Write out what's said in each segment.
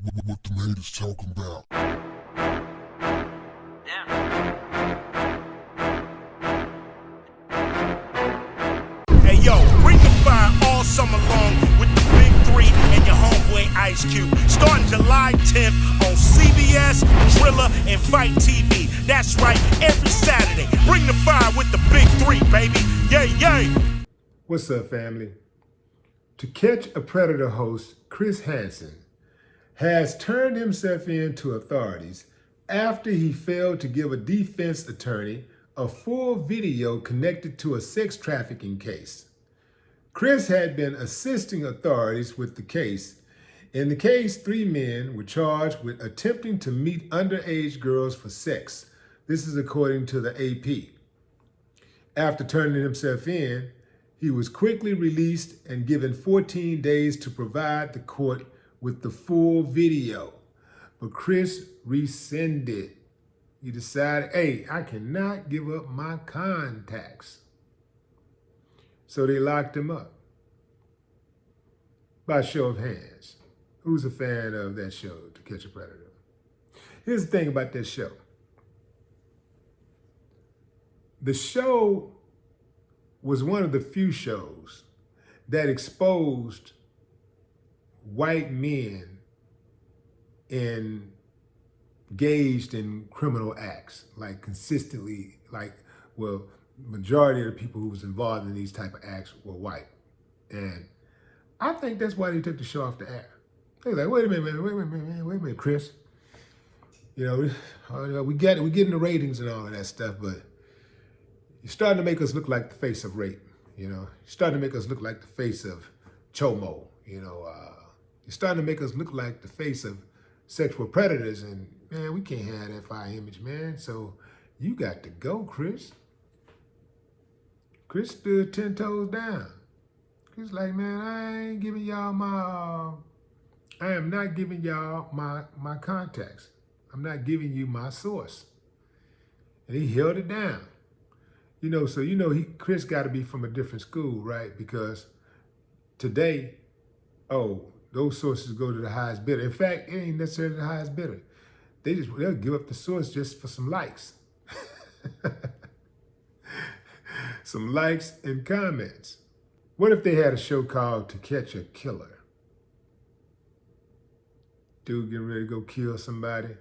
What the haters talking about? Hey yo, bring the fire all summer long with the big three and your homeboy Ice Cube. Starting July 10th on CBS, Thriller, and Fight TV. That's right, every Saturday. Bring the fire with the big three, baby. Yay, yay. What's up, family? To Catch a Predator host Chris Hansen has turned himself in to authorities after he failed to give a defense attorney a full video connected to a sex trafficking case. Chris had been assisting authorities with the case. In the case, 3 men were charged with attempting to meet underage girls for sex. This is according to the AP. After turning himself in, he was quickly released and given 14 days to provide the court with the full video. But Chris rescinded. He decided, hey, I cannot give up my contacts. So they locked him up. By show of hands, who's a fan of that show, To Catch a Predator? Here's the thing about that show. The show was one of the few shows that exposed white men engaged in criminal acts, like consistently, majority of the people who was involved in these type of acts were white. And I think that's why they took the show off the air. They were like, wait a minute, Chris. You know, we get it, we're getting the ratings and all of that stuff, but you're starting to make us look like the face of rape. You know, you're starting to make us look like the face of chomo. You know, you're starting to make us look like the face of sexual predators, and man, we can't have that fire image, man. So you got to go, Chris. Chris stood 10 toes down. Chris like, man, I am not giving y'all my contacts. I'm not giving you my source. And he held it down. Chris got to be from a different school, right? Because today, those sources go to the highest bidder. In fact, it ain't necessarily the highest bidder. They'll give up the source just for some likes. Some likes and comments. What if they had a show called To Catch a Killer? Dude getting ready to go kill somebody,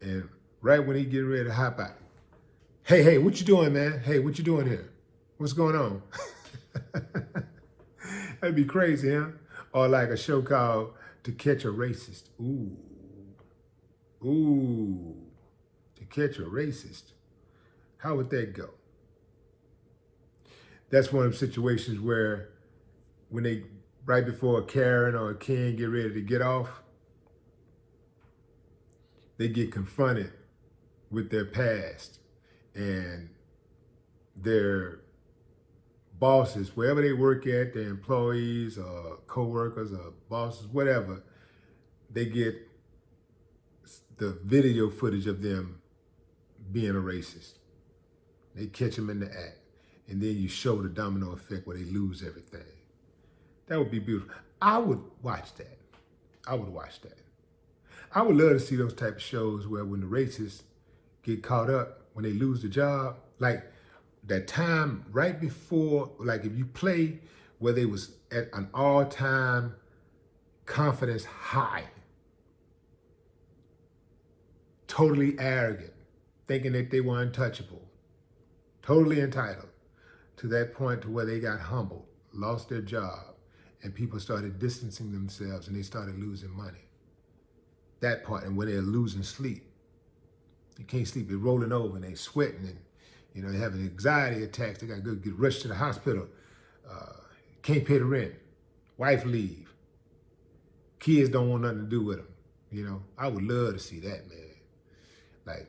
and right when he getting ready to hop out, hey, what you doing, man? Hey, what you doing here? What's going on? That'd be crazy, huh? Or like a show called To Catch a Racist. Ooh, To Catch a Racist. How would that go? That's one of the situations where right before a Karen or a Ken get ready to get off, they get confronted with their past, and their bosses, wherever they work at, their employees or co-workers or bosses, whatever, they get the video footage of them being a racist. They catch them in the act. And then you show the domino effect where they lose everything. That would be beautiful. I would watch that. I would love to see those type of shows where when the racists get caught up, when they lose the job, like that time right before, like if you play where they was at an all-time confidence high, totally arrogant, thinking that they were untouchable, totally entitled, to that point to where they got humbled, lost their job, and people started distancing themselves and they started losing money. That part, and when they're losing sleep. You can't sleep, they're rolling over and they sweating, and they're having anxiety attacks. They got to get rushed to the hospital. Can't pay the rent. Wife leave. Kids don't want nothing to do with them. I would love to see that, man.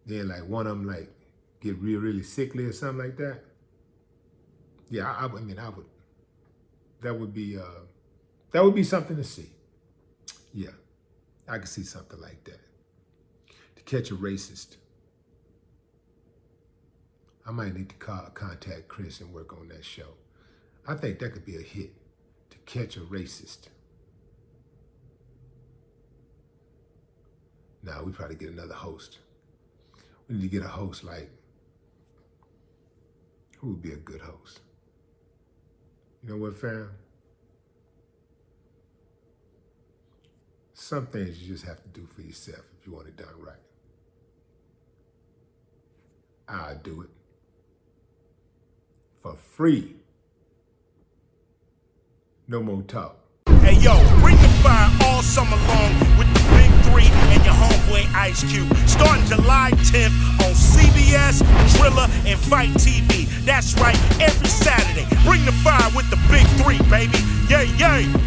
Then one of them get really sickly or something like that. Yeah, I would. That would be something to see. Yeah, I could see something like that. To Catch a Racist. I might need to contact Chris and work on that show. I think that could be a hit. To Catch a Racist. Nah, we probably get another host. We need to get a host like, who would be a good host? You know what, fam? Some things you just have to do for yourself if you want it done right. I'll do it for free. No more talk. Hey yo, bring the fire all summer long with the big three and your homeboy Ice Cube. Starting July 10th on CBS, Thriller, and Fight TV. That's right, every Saturday. Bring the fire with the big three, baby. Yay, yay.